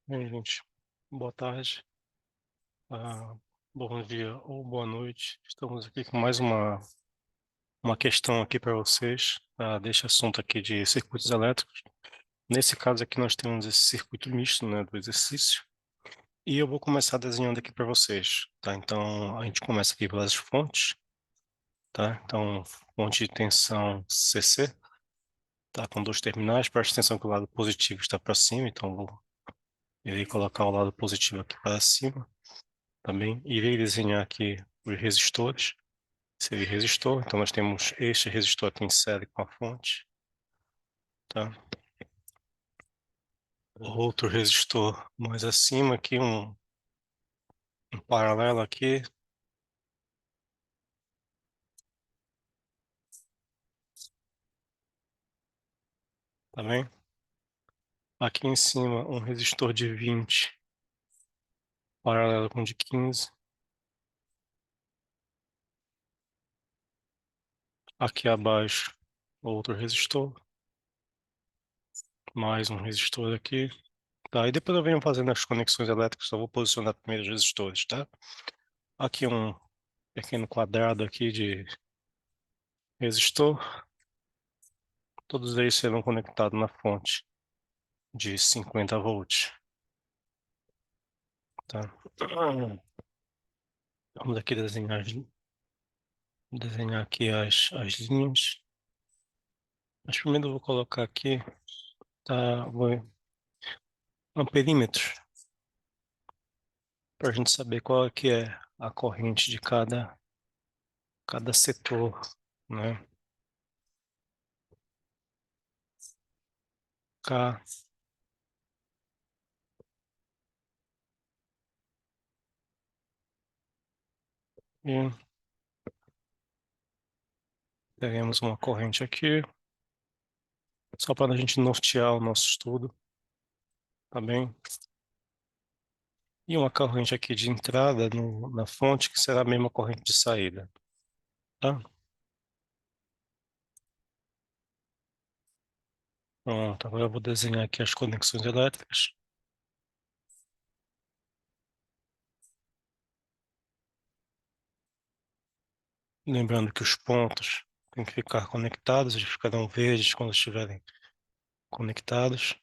Bem, gente, boa tarde, ah, bom dia ou boa noite. Estamos aqui com mais uma questão aqui para vocês, deste assunto aqui de circuitos elétricos. Nesse caso aqui nós temos esse circuito misto, né, do exercício, e eu vou começar desenhando aqui para vocês, tá? Então, a gente começa aqui pelas fontes, tá? Então, fonte de tensão CC, tá? Com dois terminais, preste atenção que o lado positivo está para cima, então irei colocar o lado positivo aqui para cima. Também irei desenhar aqui os resistores. Seria resistor, então nós temos este resistor aqui em série com a fonte, tá? Outro resistor mais acima aqui, um paralelo aqui, tá bem? Aqui em cima um resistor de 20, paralelo com o de 15. Aqui abaixo outro resistor, mais um resistor aqui. Tá, e depois eu venho fazendo as conexões elétricas, só vou posicionar primeiro os resistores, tá? Aqui um pequeno quadrado aqui de resistor, todos eles serão conectados na fonte de 50 volts, tá? Vamos aqui desenhar aqui as linhas. Mas primeiro eu vou colocar aqui, tá, amperímetros, para a gente saber qual é que é a corrente de cada setor, né? K, e teremos uma corrente aqui, só para a gente nortear o nosso estudo, tá bem? E uma corrente aqui de entrada na fonte, que será a mesma corrente de saída, tá? Pronto, agora eu vou desenhar aqui as conexões elétricas. Lembrando que os pontos têm que ficar conectados, eles ficarão verdes quando estiverem conectados.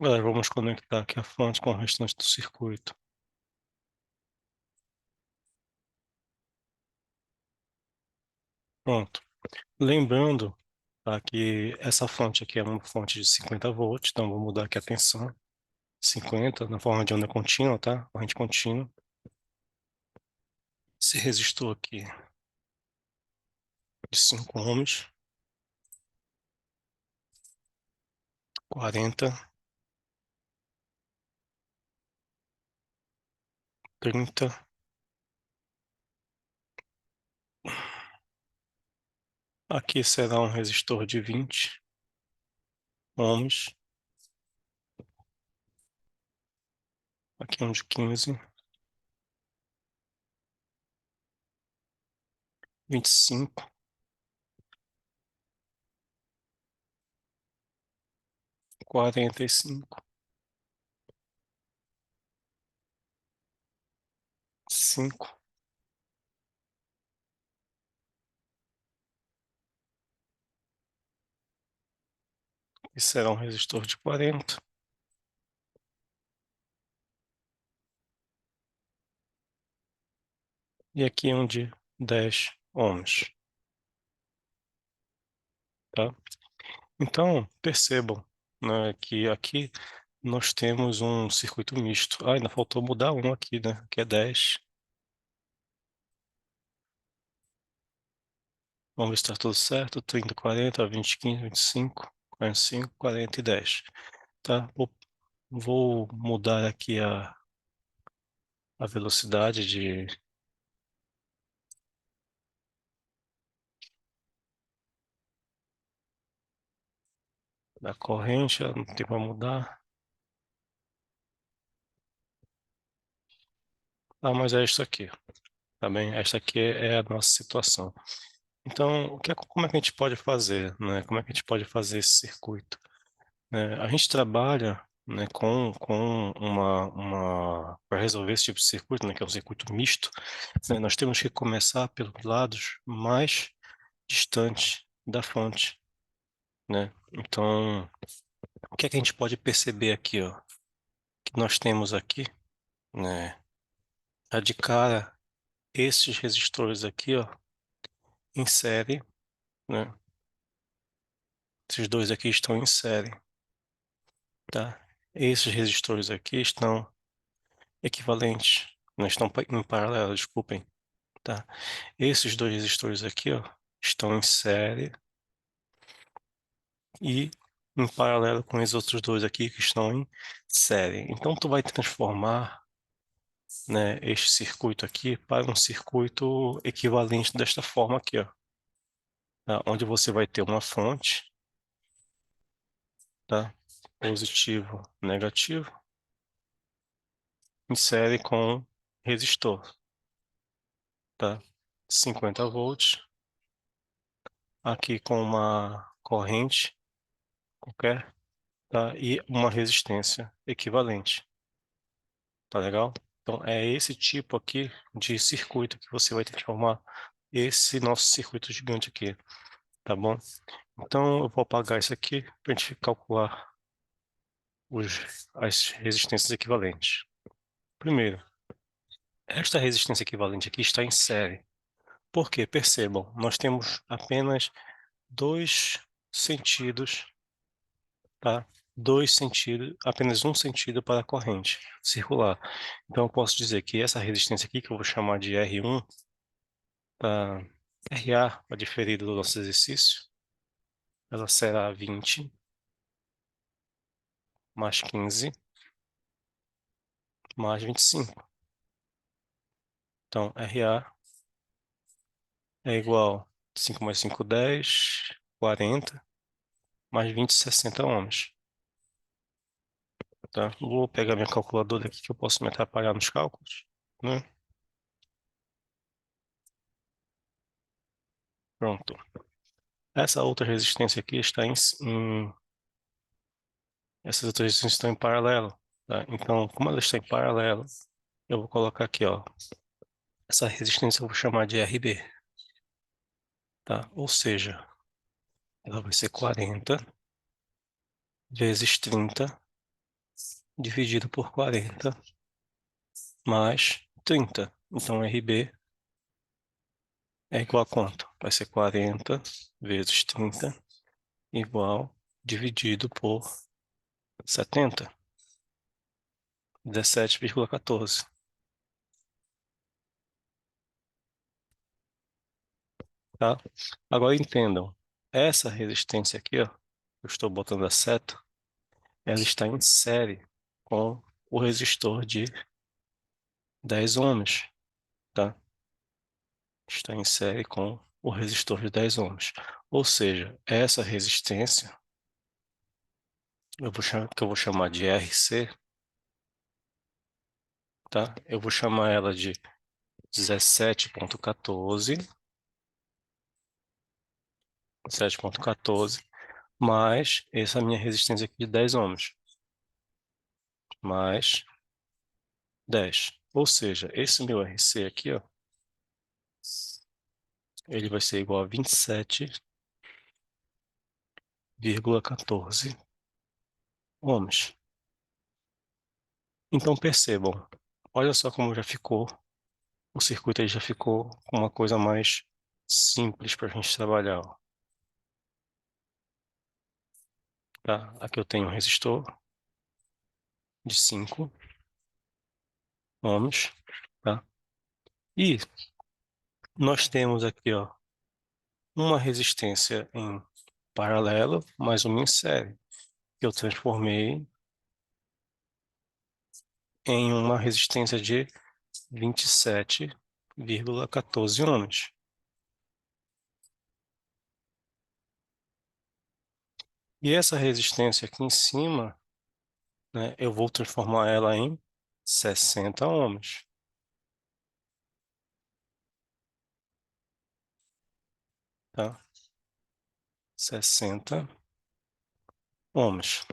Agora vamos conectar aqui a fonte com o restante do circuito. Pronto. Lembrando, tá, que essa fonte aqui é uma fonte de 50 volts, então vou mudar aqui a tensão. 50 na forma de onda contínua, tá? Corrente contínua. Esse resistor aqui de 5 ohms, 40, 30. Aqui será um resistor de 20 ohms. Aqui um de 15, 25, 45, 5. E será um resistor de 40. E aqui um de 10 ohms, tá? Então, percebam, né, que aqui nós temos um circuito misto. Ah, ainda faltou mudar um aqui, né? Que é 10. Vamos ver se está tudo certo. 30, 40, 20, 15, 25. 45, 40 e 10. Tá? Vou mudar aqui a velocidade da corrente, não tem para mudar. Ah, mas é isso aqui, tá bem? Esta aqui é a nossa situação. Então, como é que a gente pode fazer, né? Como é que a gente pode fazer esse circuito? A gente trabalha, né, com para resolver esse tipo de circuito, né, que é um circuito misto, né, nós temos que começar pelos lados mais distantes da fonte, né? Então, o que é que a gente pode perceber aqui, ó? Que nós temos aqui, né? Já de cara, esses resistores aqui, ó, em série, né? Esses dois aqui estão em série, tá? Esses resistores aqui estão equivalentes, não estão em paralelo, desculpem, tá? Esses dois resistores aqui, ó, estão em série e em paralelo com os outros dois aqui que estão em série. Então, tu vai transformar, né, este circuito aqui para um circuito equivalente desta forma aqui, ó, tá? Onde você vai ter uma fonte, tá? Positivo, negativo, em série com resistor, tá? 50 volts, aqui com uma corrente qualquer, tá? E uma resistência equivalente, tá legal? Então, é esse tipo aqui de circuito que você vai transformar esse nosso circuito gigante aqui, tá bom? Então, eu vou apagar isso aqui para a gente calcular as resistências equivalentes. Primeiro, esta resistência equivalente aqui está em série. Por quê? Percebam, nós temos apenas dois sentidos, tá? Dois sentidos, apenas um sentido para a corrente circular. Então, eu posso dizer que essa resistência aqui, que eu vou chamar de R1, tá? RA, para diferir do nosso exercício, ela será 20 mais 15 mais 25. Então, RA é igual a 5 mais 5, 10, 40, mais 20, 60 ohms. Tá? Vou pegar minha calculadora aqui que eu posso me atrapalhar nos cálculos, né? Pronto. Essa outra resistência aqui está essas outras resistências estão em paralelo, tá? Então, como ela está em paralelo, eu vou colocar aqui, ó, essa resistência eu vou chamar de RB, tá? Ou seja, ela vai ser 40 vezes 30 dividido por 40 mais 30. Então, RB é igual a quanto? Vai ser 40 vezes 30 igual dividido por 70, 17,14. Tá? Agora entendam, essa resistência aqui, ó, eu estou botando a seta, ela está em série com o resistor de 10 ohms, tá? Está em série com o resistor de 10 ohms. Ou seja, essa resistência, que eu vou chamar de RC, tá? Eu vou chamar ela de 17,14, 17,14, mais essa minha resistência aqui de 10 ohms, mais 10. Ou seja, esse meu RC aqui, ó, ele vai ser igual a 27,14 ohms. Então percebam, olha só como já ficou, o circuito aí já ficou com uma coisa mais simples para a gente trabalhar, ó, tá? Aqui eu tenho um resistor de 5 ohms, tá? E nós temos aqui, ó, uma resistência em paralelo mais uma em série, que eu transformei em uma resistência de 27,14 ohms. E essa resistência aqui em cima, né, eu vou transformar ela em 60 ohms. Tá? 60 ohms.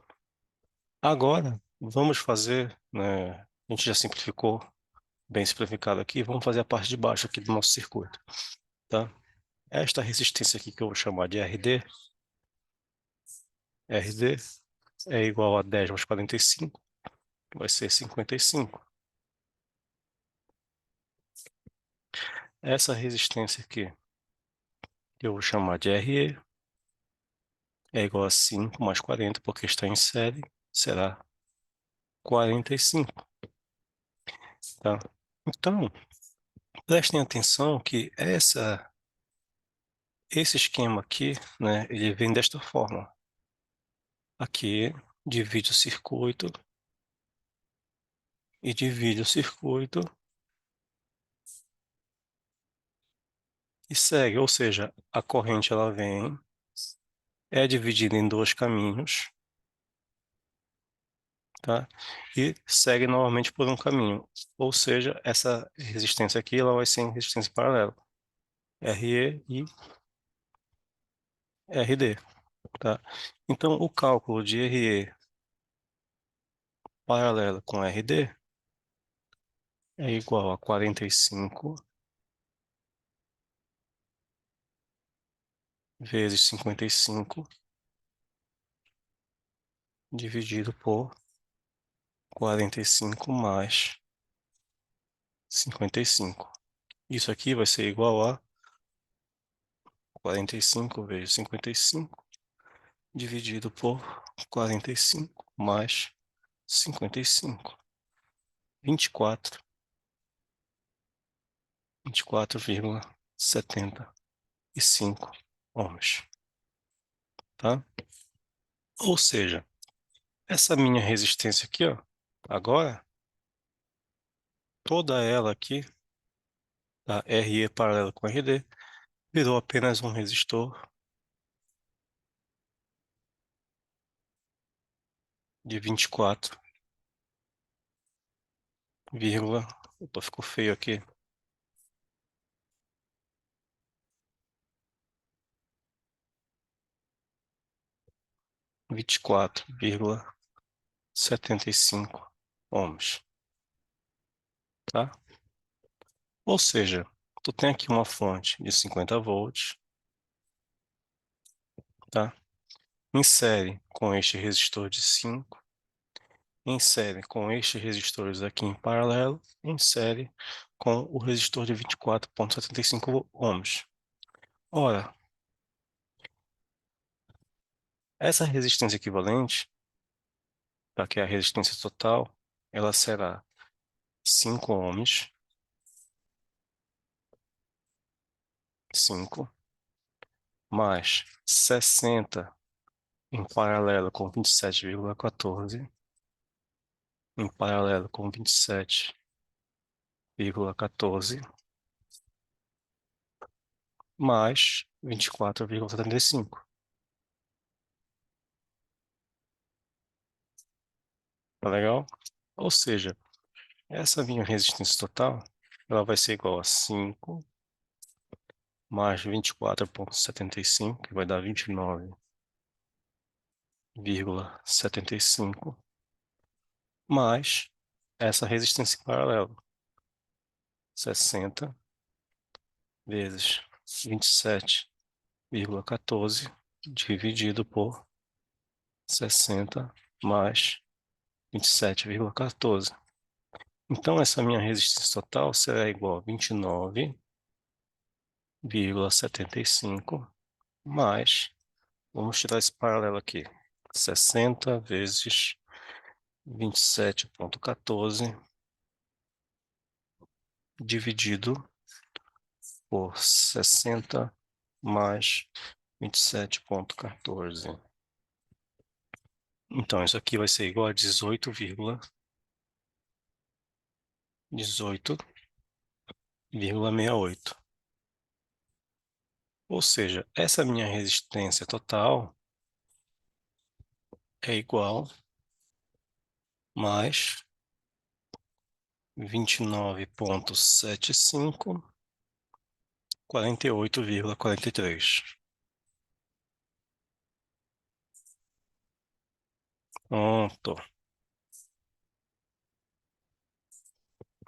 Agora, vamos fazer, né, a gente já simplificou, bem simplificado aqui, vamos fazer a parte de baixo aqui do nosso circuito, tá? Esta resistência aqui que eu vou chamar de RD é igual a 10 mais 45, que vai ser 55. Essa resistência aqui, que eu vou chamar de RE, é igual a 5 mais 40, porque está em série, será 45, tá? Então, prestem atenção que esse esquema aqui, né, ele vem desta forma. Aqui, divide o circuito e divide o circuito e segue, ou seja, a corrente ela vem, é dividida em dois caminhos, tá? E segue novamente por um caminho, ou seja, essa resistência aqui ela vai ser em resistência paralela, RE e RD, tá? Então, o cálculo de RE paralela com RD é igual a 45 vezes 55 dividido por 45 mais 55. Isso aqui vai ser igual a 45 vezes 55 dividido por 45 mais 55. 24. 24,75 ohms, tá? Ou seja, essa minha resistência aqui, ó, agora, toda ela aqui, tá? RE paralelo com RD, virou apenas um resistor de 24, opa, ficou feio aqui, 24,75 ohms, tá? Ou seja, tu tem aqui uma fonte de 50 volts, tá? Insere com este resistor de 5, insere com estes resistores aqui em paralelo, insere com o resistor de 24,75 ohms. Ora, essa resistência equivalente, tá, que é a resistência total, ela será 5 ohms, 5, mais 60 em paralelo com 27,14, em paralelo com 27,14, mais 24,75. Tá legal? Ou seja, essa minha resistência total, ela vai ser igual a 5 mais 24,75, que vai dar 29,75, mais essa resistência em paralelo, 60 vezes 27,14 dividido por 60 mais 27,14. Então, essa minha resistência total será igual a 29,75 mais, vamos tirar esse paralelo aqui, 60 vezes 27,14 dividido por 60 mais 27,14. Então, isso aqui vai ser igual a 18,68. Ou seja, essa minha resistência total é igual mais 29,75, 48,43. Pronto.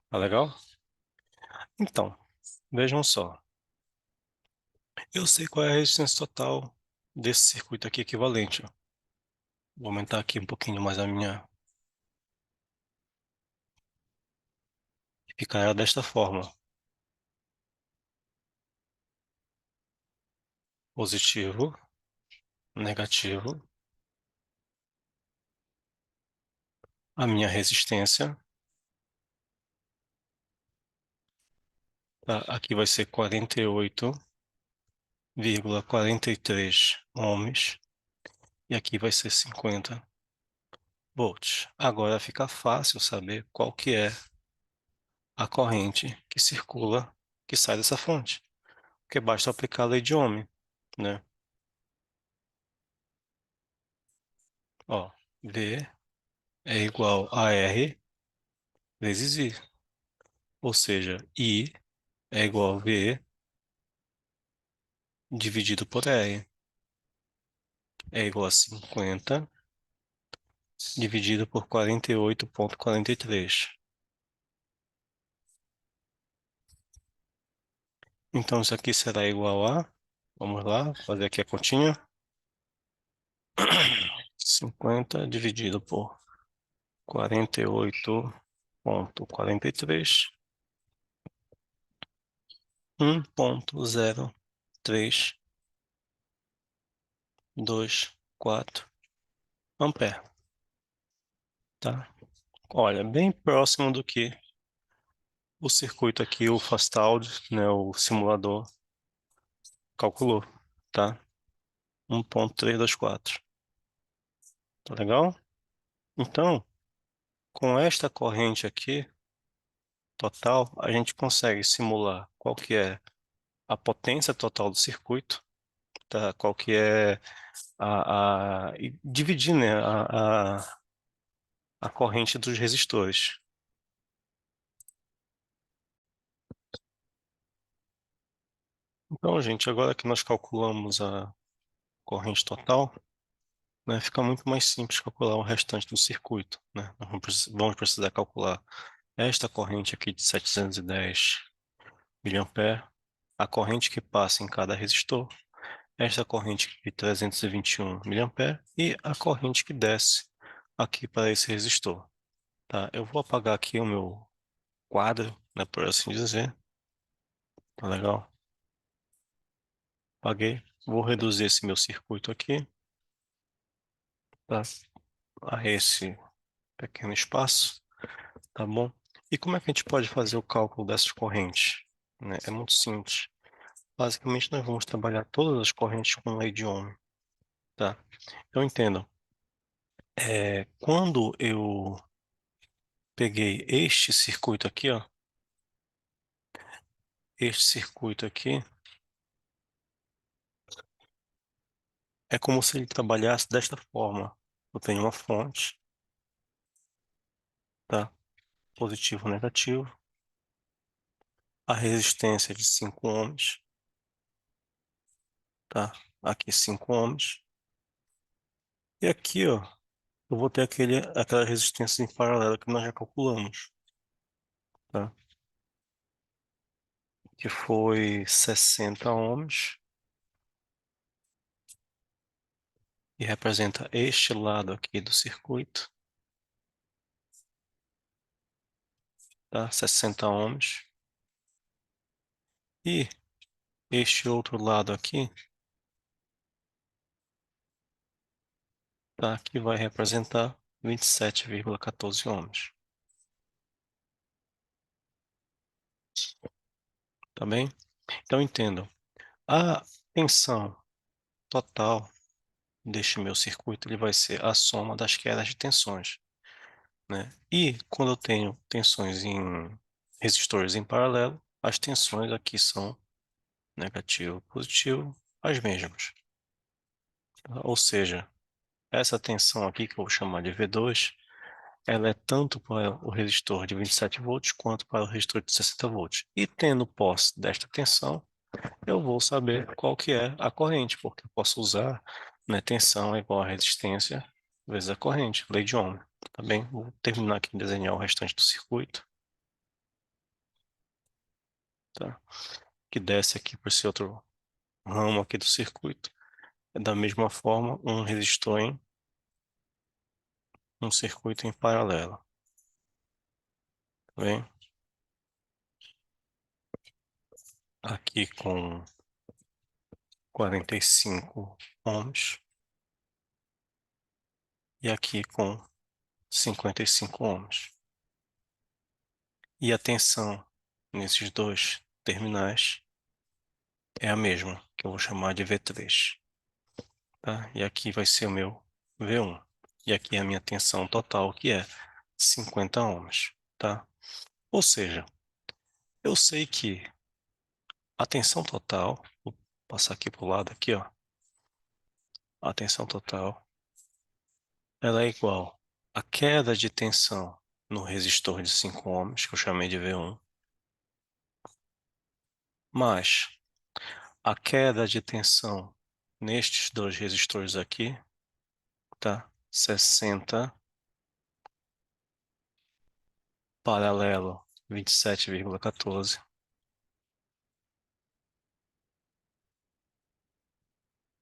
Tá legal? Então, vejam só. Eu sei qual é a resistência total desse circuito aqui equivalente, ó. Vou aumentar aqui um pouquinho mais a minha. Ficará desta forma. Positivo, negativo. A minha resistência, tá? Aqui vai ser 48,43 ohms. E aqui vai ser 50 volts. Agora fica fácil saber qual que é a corrente que circula, que sai dessa fonte. Porque basta aplicar a lei de Ohm, né? Ó, V é igual a R vezes I. Ou seja, I é igual a V dividido por R. É igual a 50 dividido por 48,43. Então, isso aqui será igual a... Vamos lá, fazer aqui a continha. 50 dividido por 48,43. 1,0324 ampere, tá? Olha, bem próximo do que o circuito aqui, o Fastald, né, o simulador calculou, tá? 1,324. Tá legal? Então, com esta corrente aqui, total, a gente consegue simular qual que é a potência total do circuito, tá? Qual que é e dividir, né, a corrente dos resistores. Então, gente, agora que nós calculamos a corrente total, né, fica muito mais simples calcular o restante do circuito, né? Nós vamos precisar calcular esta corrente aqui de 710 miliampere, a corrente que passa em cada resistor, esta corrente de 321 miliampere e a corrente que desce aqui para esse resistor, tá? Eu vou apagar aqui o meu quadro, né, por assim dizer, tá legal? Apaguei. Vou reduzir esse meu circuito aqui, tá? A esse pequeno espaço, tá bom? E como é que a gente pode fazer o cálculo dessas correntes, né? É muito simples. Basicamente, nós vamos trabalhar todas as correntes com lei de Ohm, tá? Então, entendam. Quando eu peguei este circuito aqui, ó, este circuito aqui, é como se ele trabalhasse desta forma. Eu tenho uma fonte, tá? Positivo, negativo. A resistência é de 5 ohms, tá? Aqui 5 ohms. E aqui, ó, eu vou ter aquela resistência em paralelo que nós já calculamos, tá? Que foi 60 ohms e representa este lado aqui do circuito, tá? 60 ohms. E este outro lado aqui, tá? Que vai representar 27,14 ohms, tá bem? Então entendam, a tensão total deste meu circuito ele vai ser a soma das quedas de tensões, né? E quando eu tenho tensões em resistores em paralelo, as tensões aqui são negativo, positivo, as mesmas. Tá? Ou seja, essa tensão aqui, que eu vou chamar de V2, ela é tanto para o resistor de 27 volts quanto para o resistor de 60 volts. E tendo posse desta tensão, eu vou saber qual que é a corrente, porque eu posso usar, né, tensão é igual a resistência vezes a corrente, lei de Ohm. Tá bem? Vou terminar aqui de desenhar o restante do circuito, tá? Que desce aqui por esse outro ramo aqui do circuito. É da mesma forma, um resistor em um circuito em paralelo, tá bem? Aqui com 45 ohms e aqui com 55 ohms. E a tensão nesses dois terminais é a mesma, que eu vou chamar de V3, tá? E aqui vai ser o meu V1. E aqui é a minha tensão total, que é 50 ohms, tá? Ou seja, eu sei que a tensão total, vou passar aqui para o lado aqui, ó, a tensão total, ela é igual à queda de tensão no resistor de 5 ohms, que eu chamei de V1, mais a queda de tensão nestes dois resistores aqui, tá? 60 paralelo 27,14,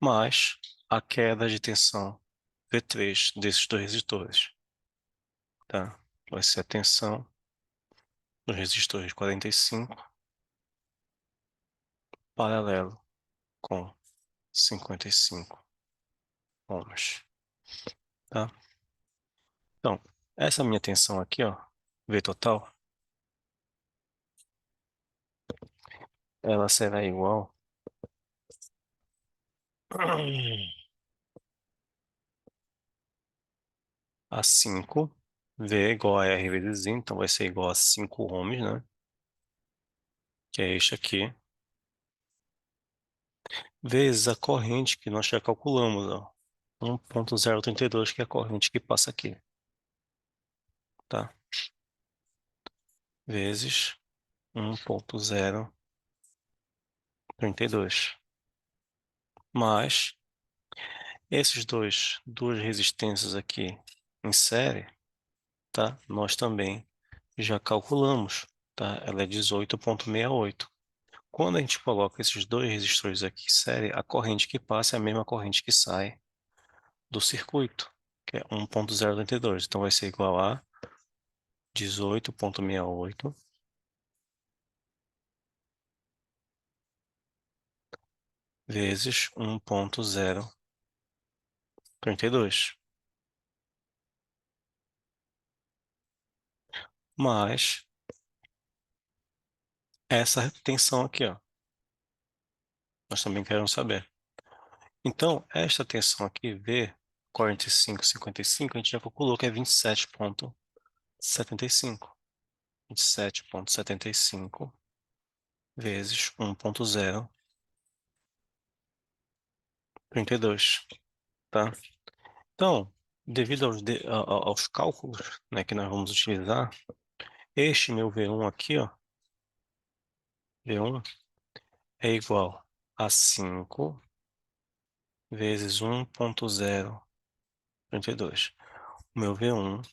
mais a queda de tensão V3 desses dois resistores, tá? Vai ser a tensão dos resistores 45 paralelo com 55 ohms, tá? Então, essa minha tensão aqui, ó, V total, ela será igual a 5, V igual a R vezes I, então vai ser igual a 5 ohms, né? Que é este aqui, vezes a corrente que nós já calculamos, ó, 1,032, que é a corrente que passa aqui, tá? Vezes 1,032. Mas esses duas resistências aqui em série, tá? Nós também já calculamos, tá? Ela é 18,68. Quando a gente coloca esses dois resistores aqui em série, a corrente que passa é a mesma corrente que sai do circuito, que é 1,032. Então vai ser igual a 18,68 vezes 1,032. Mais essa tensão aqui, ó. Nós também queremos saber. Então, esta tensão aqui, V 45,55, a gente já calculou que é 27,75. 27,75 vezes 1,032, tá? Então, devido aos cálculos, né, que nós vamos utilizar, este meu V1 aqui, ó, V1 é igual a 5 vezes 1,032. O meu V1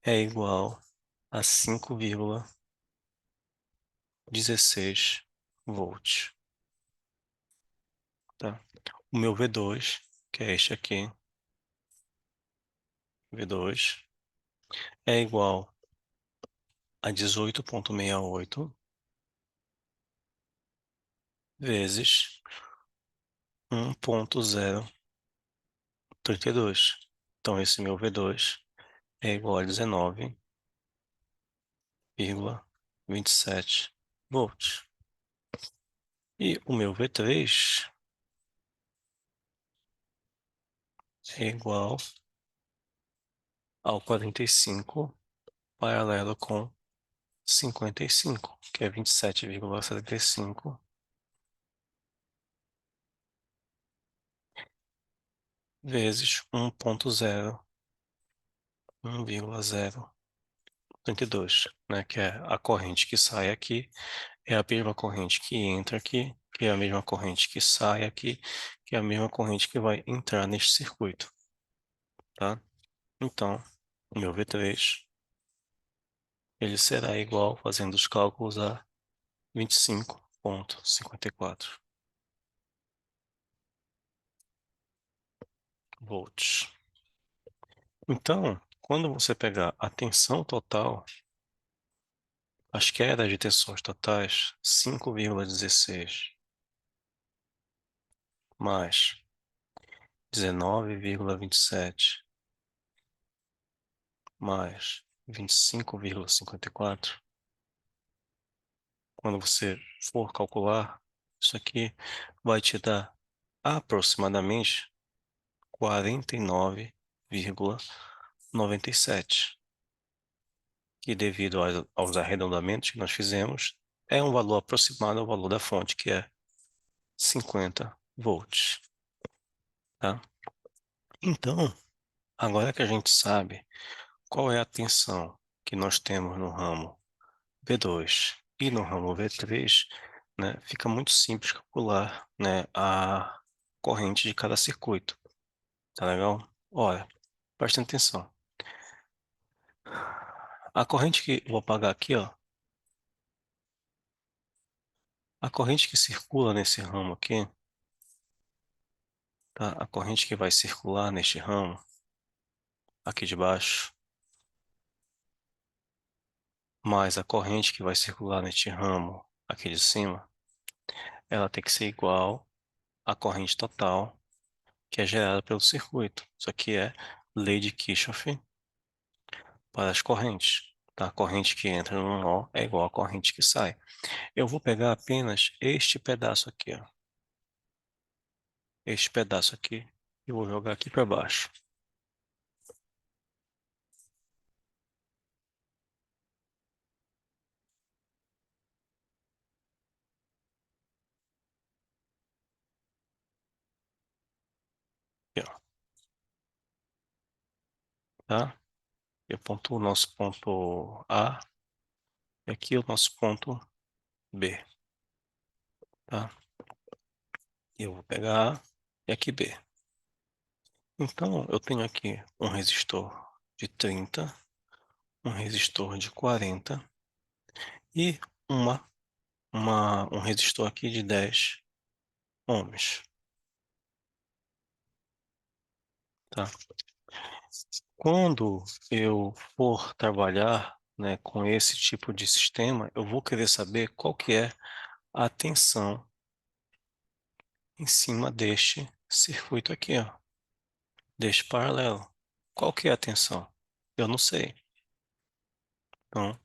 é igual a 5,16 volts, tá? O meu V2, que é este aqui, V2, é igual a 18,68 vezes 1,032. Então, esse meu V2 é igual a 19,27 volts. E o meu V3 é igual ao 45 paralelo com 55, que é 27,75 vezes 1,32, né, que é a corrente que sai aqui, é a mesma corrente que entra aqui, que é a mesma corrente que sai aqui, que é a mesma corrente que vai entrar neste circuito, tá? Então, o meu V3, ele será igual, fazendo os cálculos, a 25,54 volts. Então, quando você pegar a tensão total, as quedas de tensões totais, 5,16 mais 19,27 mais 25,54, quando você for calcular, isso aqui vai te dar aproximadamente 49,97, que devido aos arredondamentos que nós fizemos, é um valor aproximado ao valor da fonte, que é 50 volts, tá? Então, agora que a gente sabe qual é a tensão que nós temos no ramo V2 e no ramo V3, né, fica muito simples calcular, né, a corrente de cada circuito, tá legal? Olha, presta atenção. A corrente que eu vou apagar aqui, ó, a corrente que circula nesse ramo aqui, tá? A corrente que vai circular neste ramo, aqui de baixo, mais a corrente que vai circular neste ramo, aqui de cima, ela tem que ser igual à corrente total que é gerada pelo circuito. Isso aqui é lei de Kirchhoff para as correntes, tá? A corrente que entra no nó é igual à corrente que sai. Eu vou pegar apenas este pedaço aqui, ó. Este pedaço aqui, e vou jogar aqui para baixo. Aqui, ó, tá? E o nosso ponto A, e aqui o nosso ponto B, tá? Eu vou pegar A e aqui B. Então, eu tenho aqui um resistor de 30, um resistor de 40 e um resistor aqui de 10 ohms, tá? Quando eu for trabalhar, né, com esse tipo de sistema, eu vou querer saber qual que é a tensão em cima deste circuito aqui, ó, deste paralelo. Qual que é a tensão? Eu não sei. Então,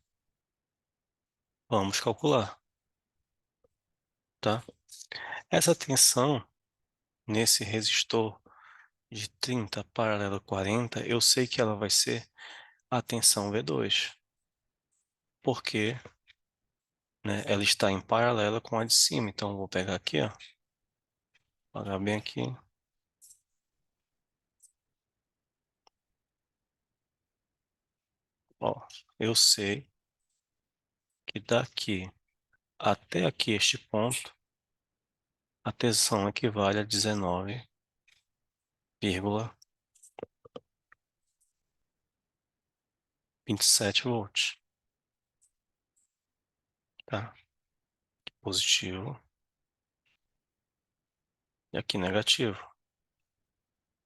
vamos calcular, tá? Essa tensão nesse resistor de 30 paralelo a 40, eu sei que ela vai ser a tensão V2, porque, né, ela está em paralelo com a de cima. Então, eu vou pegar aqui, ó, pagar bem aqui. Ó, eu sei que daqui até aqui este ponto, a tensão equivale a 19,27 volts, tá? Positivo e aqui negativo.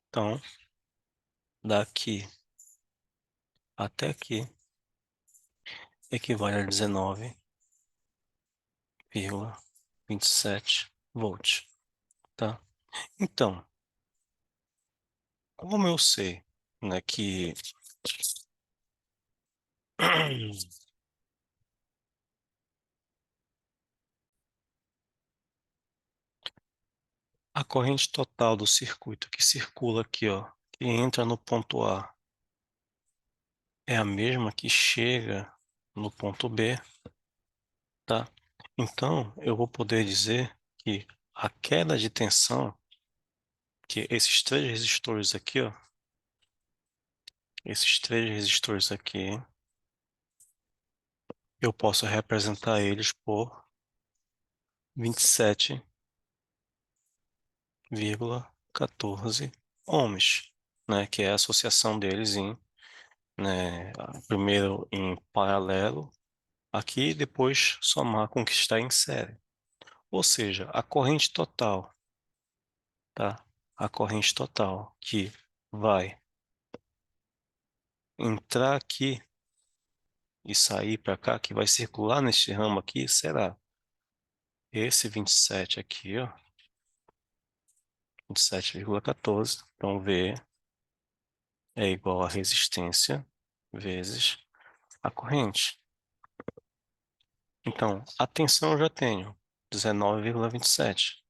Então, daqui até aqui equivale a 19,27 volts, tá? Então, como eu sei, né, que a corrente total do circuito que circula aqui, ó, que entra no ponto A é a mesma que chega no ponto B, tá? Então, eu vou poder dizer que a queda de tensão, que esses três resistores aqui, ó, esses três resistores aqui, eu posso representar eles por 27,14 ohms, né, que é a associação deles em, né, primeiro em paralelo aqui, depois somar com o que está em série. Ou seja, a corrente total, tá? A corrente total que vai entrar aqui e sair para cá, que vai circular neste ramo aqui, será esse 27 aqui, ó, 27,14. Então, V é igual a resistência vezes a corrente. Então, a tensão eu já tenho 19,27.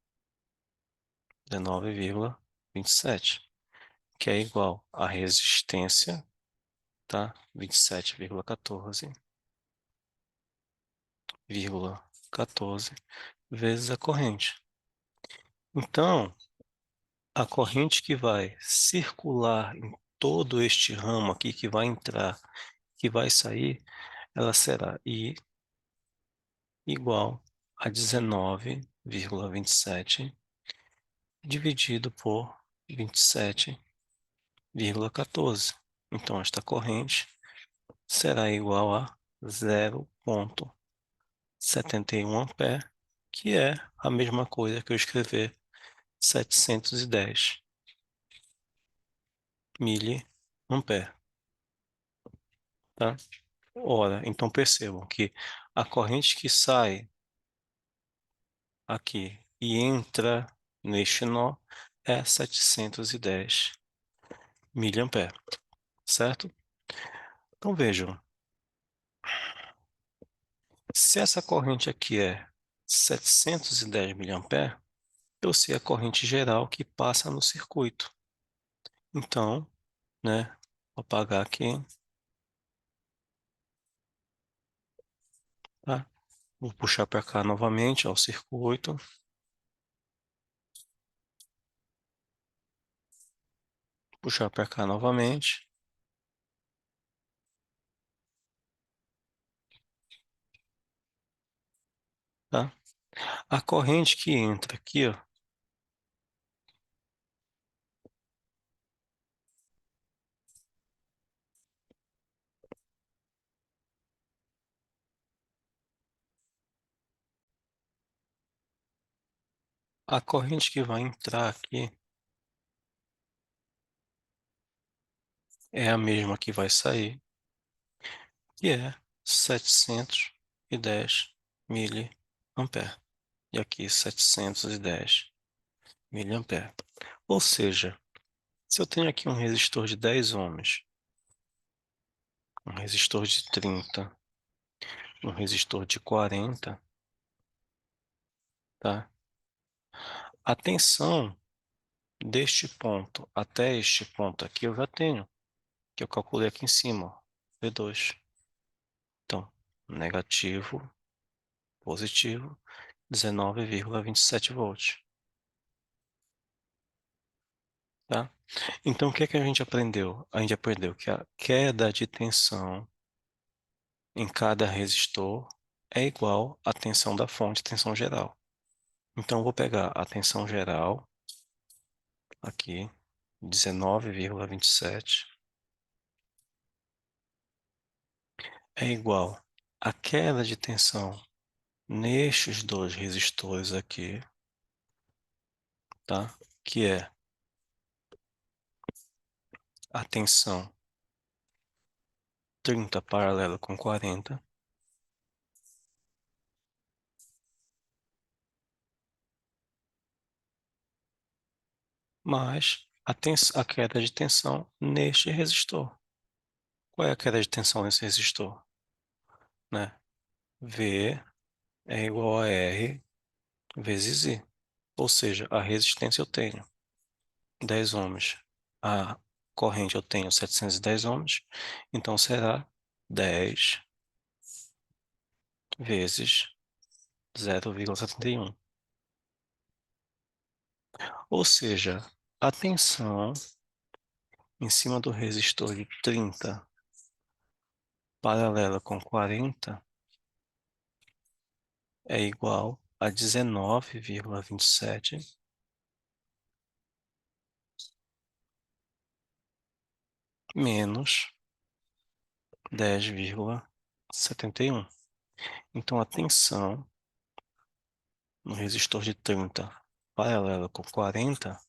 19,27, que é igual a resistência, tá? 27,14 vezes a corrente. Então, a corrente que vai circular em todo este ramo aqui, que vai entrar, que vai sair, ela será I igual a 19,27 dividido por 27,14. Então, esta corrente será igual a 0,71 ampere, que é a mesma coisa que eu escrever 710 miliampere, tá? Ora, então percebam que a corrente que sai aqui e entra neste nó é 710 miliampere, certo? Então vejam, se essa corrente aqui é 710 miliampere, eu sei a corrente geral que passa no circuito. Então, né, vou apagar aqui, tá? Vou puxar para cá novamente, ó, o circuito. Puxar para cá novamente, tá? A corrente que entra aqui, ó, a corrente que vai entrar aqui é a mesma que vai sair, que é 710 miliampere. E aqui 710 miliampere. Ou seja, se eu tenho aqui um resistor de 10 ohms, um resistor de 30, um resistor de 40, tá? A tensão deste ponto até este ponto aqui eu já tenho, que eu calculei aqui em cima, ó, V2. Então, negativo, positivo, 19,27 volts, tá? Então, o que é que a gente aprendeu? A gente aprendeu que a queda de tensão em cada resistor é igual à tensão da fonte, tensão geral. Então, eu vou pegar a tensão geral, aqui, 19,27, é igual à queda de tensão nestes dois resistores aqui, tá? Que é a tensão 30 paralela com 40, mais a queda de tensão neste resistor. Qual é a queda de tensão nesse resistor? Né? V é igual a R vezes I. Ou seja, a resistência eu tenho 10 ohms. A corrente eu tenho 710 ohms, então será 10 vezes 0,71. Ou seja, a tensão em cima do resistor de 30 paralela com 40 é igual a 19,27 menos 10,71. Então a tensão no resistor de 30 paralela com 40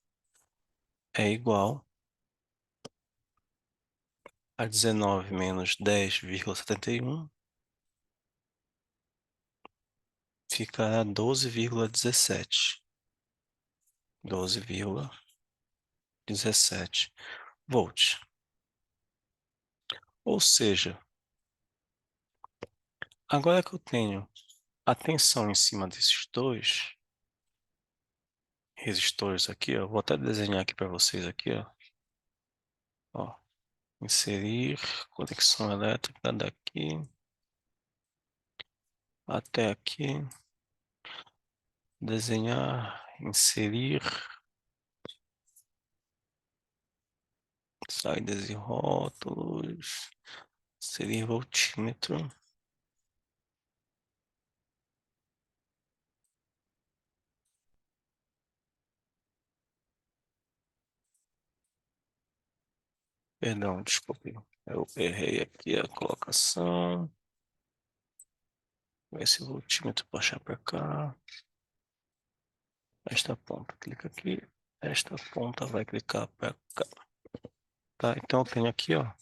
é igual a 19 menos 10,71 ficará 12,17. 12,17 volts. Ou seja, agora que eu tenho a tensão em cima desses dois resistores aqui, ó, vou até desenhar aqui para vocês aqui, ó, inserir conexão elétrica daqui até aqui, desenhar, inserir saídas e rótulos, inserir voltímetro. Perdão, desculpe. Eu errei aqui a colocação. Esse voltímetro puxar para cá. Esta ponta clica aqui. Esta ponta vai clicar para cá. Tá, então eu tenho aqui, ó.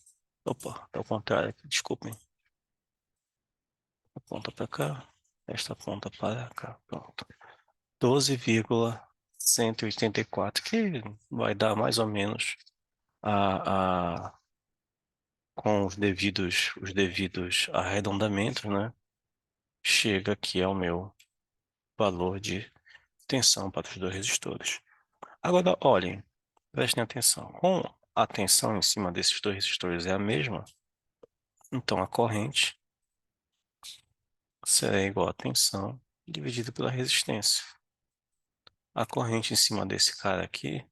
Opa, tá ao contrário aqui, desculpem. A ponta para cá. Esta ponta para cá. Pronto. 12,184, que vai dar mais ou menos com os devidos arredondamentos, né? Chega aqui ao meu valor de tensão para os dois resistores. Agora, olhem, prestem atenção. Com a tensão em cima desses dois resistores é a mesma, então a corrente será igual a tensão dividido pela resistência. A corrente em cima desse cara aqui,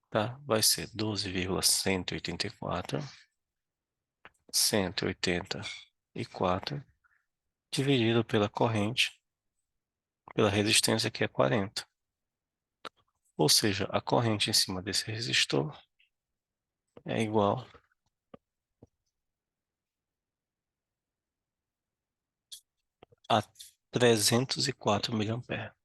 tá, vai ser 12,184 dividido pela corrente, pela resistência que é 40. Ou seja, a corrente em cima desse resistor é igual a 304 mA.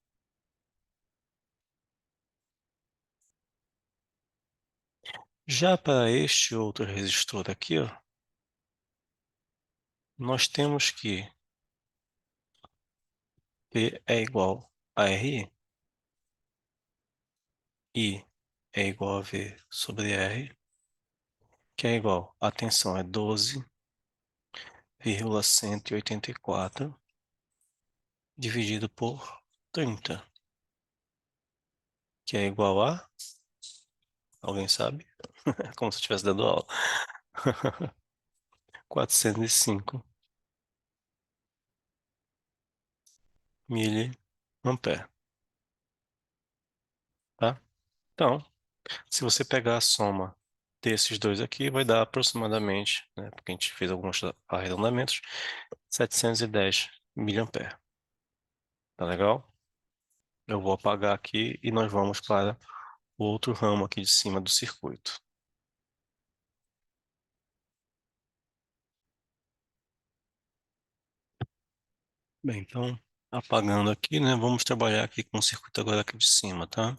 Já para este outro resistor aqui, ó, nós temos que P é igual a RI, I é igual a V sobre R, que é igual, a tensão é 12,184 dividido por 30, que é igual a, alguém sabe? É como se eu estivesse dando aula. 405 miliampere, tá? Então, se você pegar a soma desses dois aqui, vai dar aproximadamente, né, porque a gente fez alguns arredondamentos, 710 miliampere. Tá legal? Eu vou apagar aqui e nós vamos para o outro ramo aqui de cima do circuito. Bem, então, apagando aqui, né, vamos trabalhar aqui com o circuito agora aqui de cima, tá?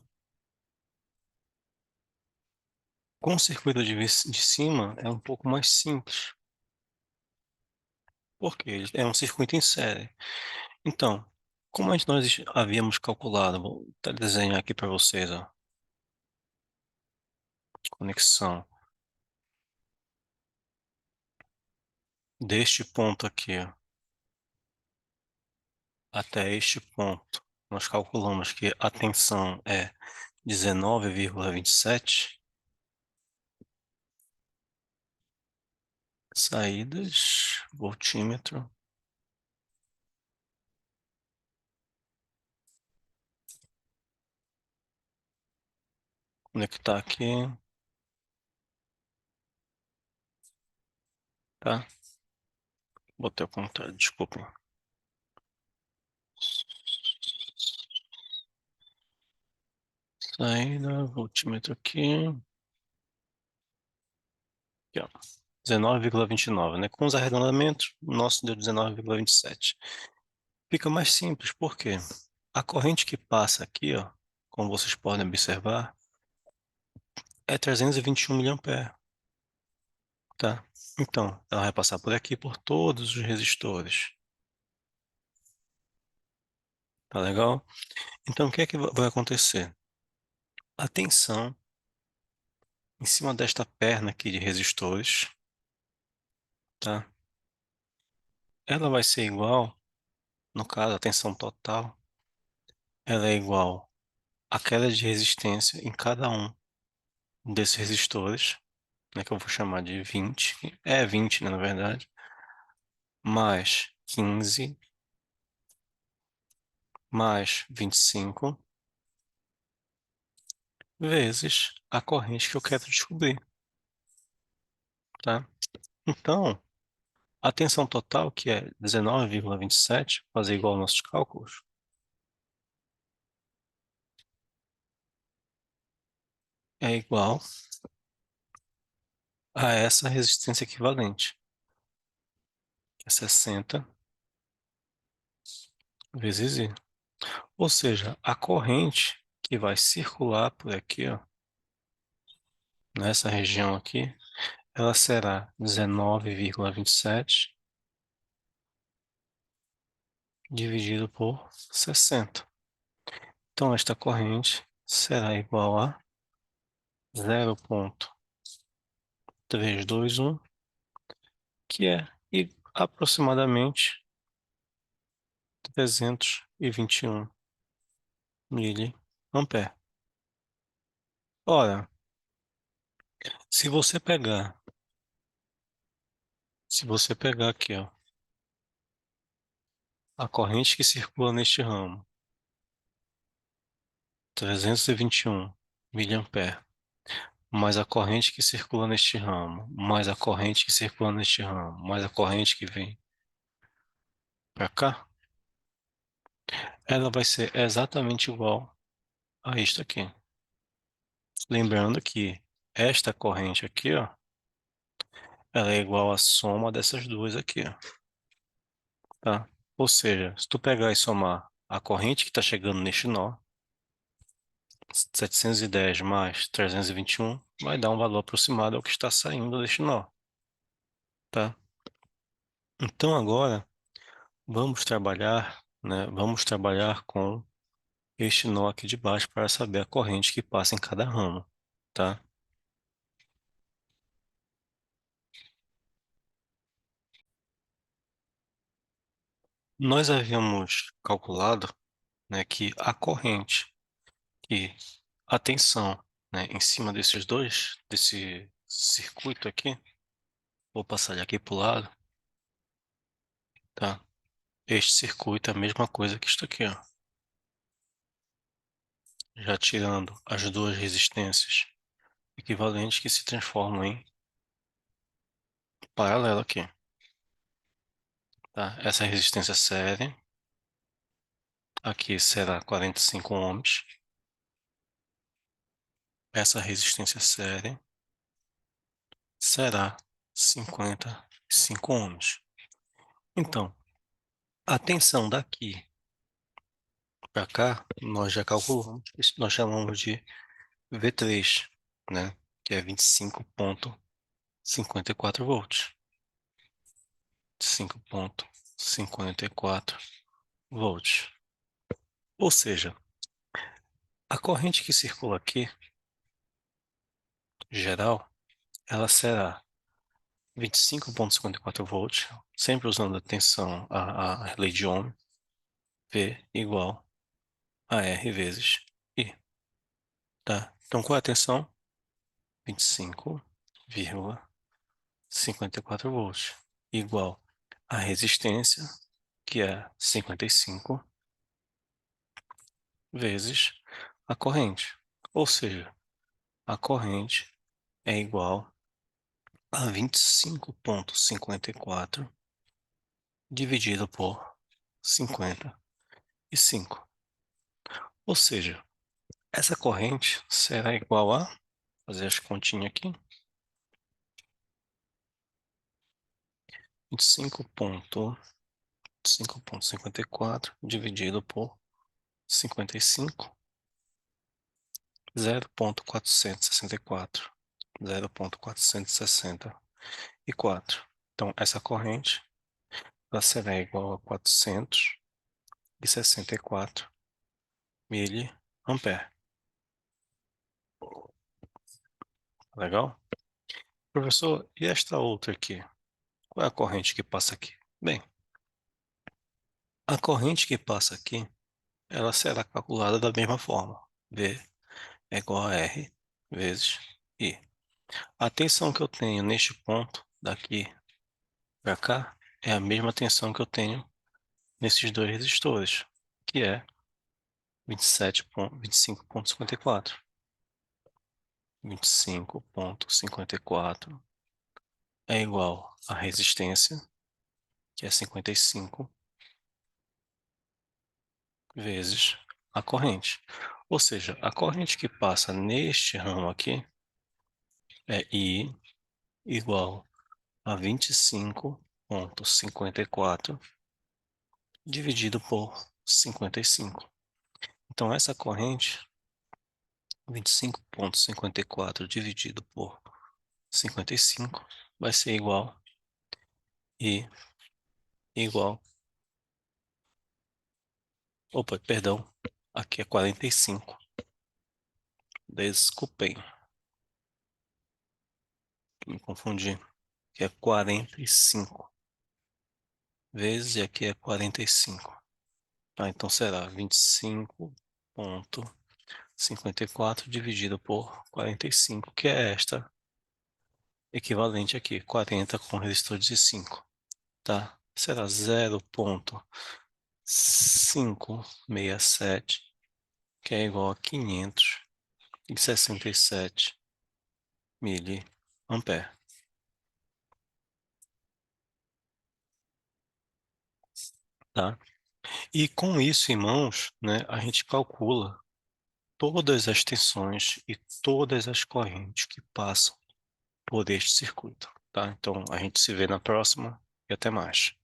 Com o circuito de cima é um pouco mais simples, porque ele é um circuito em série. Então, como nós havíamos calculado, vou até desenhar aqui para vocês, ó, conexão deste ponto aqui, ó, até este ponto. Nós calculamos que a tensão é 19,27. Saídas, voltímetro. Conectar aqui, tá? Botei ao contrário, desculpem. Saída, voltímetro aqui. Aqui, ó. 19,29, né? Com os arredondamentos, o nosso deu 19,27. Fica mais simples, por quê? A corrente que passa aqui, ó, como vocês podem observar, é 321 mA, tá? Então, ela vai passar por aqui por todos os resistores. Tá legal? Então, o que é que vai acontecer? A tensão em cima desta perna aqui de resistores, tá? Ela vai ser igual, no caso, a tensão total, ela é igual à queda de resistência em cada um desses resistores, né, que eu vou chamar de 20, é 20, né, na verdade, mais 15, mais 25, vezes a corrente que eu quero descobrir, tá? Então, a tensão total, que é 19,27, fazer igual aos nossos cálculos, é igual a essa resistência equivalente, que é 60 vezes I. Ou seja, a corrente que vai circular por aqui, ó, nessa região aqui, ela será 19,27 dividido por 60. Então, esta corrente será igual a 0,321, que é aproximadamente 321 miliampere. Ora, se você pegar, se você pegar aqui, ó, a corrente que circula neste ramo, 321 miliampere, mais a corrente que circula neste ramo, mais a corrente que circula neste ramo, mais a corrente que vem para cá, ela vai ser exatamente igual a isto aqui. Lembrando que esta corrente aqui, ó, ela é igual à soma dessas duas aqui, ó, tá? Ou seja, se tu pegar e somar a corrente que está chegando neste nó, 710 mais 321, vai dar um valor aproximado ao que está saindo deste nó, tá? Então agora vamos trabalhar, né? Vamos trabalhar com este nó aqui de baixo para saber a corrente que passa em cada ramo, tá? Nós havíamos calculado, né, que a corrente e a tensão, né, em cima desses dois, desse circuito aqui, vou passar ele aqui para o lado, tá? Este circuito é a mesma coisa que isto aqui, ó. Já tirando as duas resistências equivalentes que se transformam em paralelo aqui, tá? Essa resistência série, aqui será 45 ohms. Essa resistência série será 55 ohms. Então, a tensão daqui para cá, nós já calculamos, isso nós chamamos de V3, né? Que é 25,54 volts. 5,54 volts. Ou seja, a corrente que circula aqui, geral, ela será 25,54 volts, sempre usando a tensão, a lei de Ohm, V igual a R vezes I, tá? Então, qual é a tensão? 25,54 54 volts, igual a resistência, que é 55, vezes a corrente. Ou seja, a corrente é igual a 25,54 dividido por 55. Ou seja, essa corrente será igual a, fazer as continhas aqui, 25,54 dividido por 55, 0,464, 0,464. Então, essa corrente ela será igual a 464 miliampere. Legal? Professor, e esta outra aqui? Qual é a corrente que passa aqui? Bem, a corrente que passa aqui, ela será calculada da mesma forma. V é igual a R vezes I. A tensão que eu tenho neste ponto, daqui para cá, é a mesma tensão que eu tenho nesses dois resistores, que é 25,54. 25,54 é igual à resistência, que é 55, vezes a corrente. Ou seja, a corrente que passa neste ramo aqui é I igual a 25,54 dividido por 55. Então, essa corrente, 25,54 dividido por 55, vai ser igual I igual, opa, perdão, aqui é 45. Desculpem, me confundi. Que é 45 vezes e aqui é 45. Ah, então será 25,54 dividido por 45, que é esta equivalente aqui, 40 com resistor de 5, tá? Será 0,567, que é igual a 567 miliampere, tá? E com isso em mãos, né, a gente calcula todas as tensões e todas as correntes que passam por este circuito, tá? Então, a gente se vê na próxima e até mais.